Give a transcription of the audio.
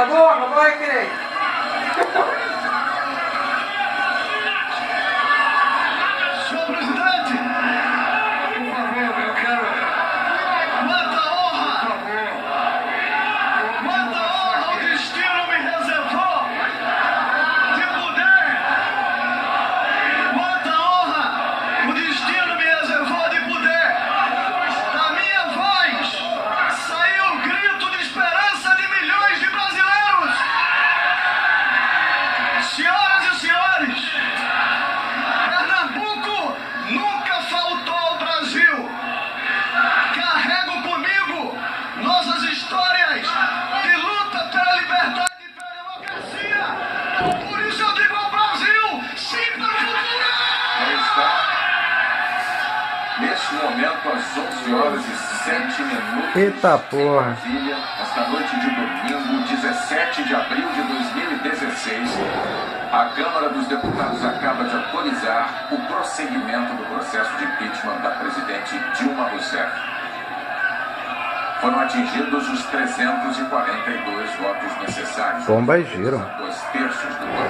essa boca, vai, querer. Senhor presidente, por favor, eu quero. Quanta honra! Quanta honra o destino me reservou de poder! Quanta honra o destino me reservou de poder! Da minha voz saiu o grito de esperança de milhões de brasileiros! Senhoras e senhores, Pernambuco nunca faltou ao Brasil. Carrego comigo nossas histórias de luta pela liberdade e pela democracia. Por isso eu digo ao Brasil, sim para o futuro! Aí está. Neste momento, às 11 horas e 7 minutos. Eita porra. Em Brasília, esta noite de domingo, 17 de abril de 2016, a Câmara dos Deputados acaba de autorizar o prosseguimento do processo de impeachment da presidente Dilma Rousseff. Foram atingidos os 342 votos necessários. Bombas giram. 2/3 do voto.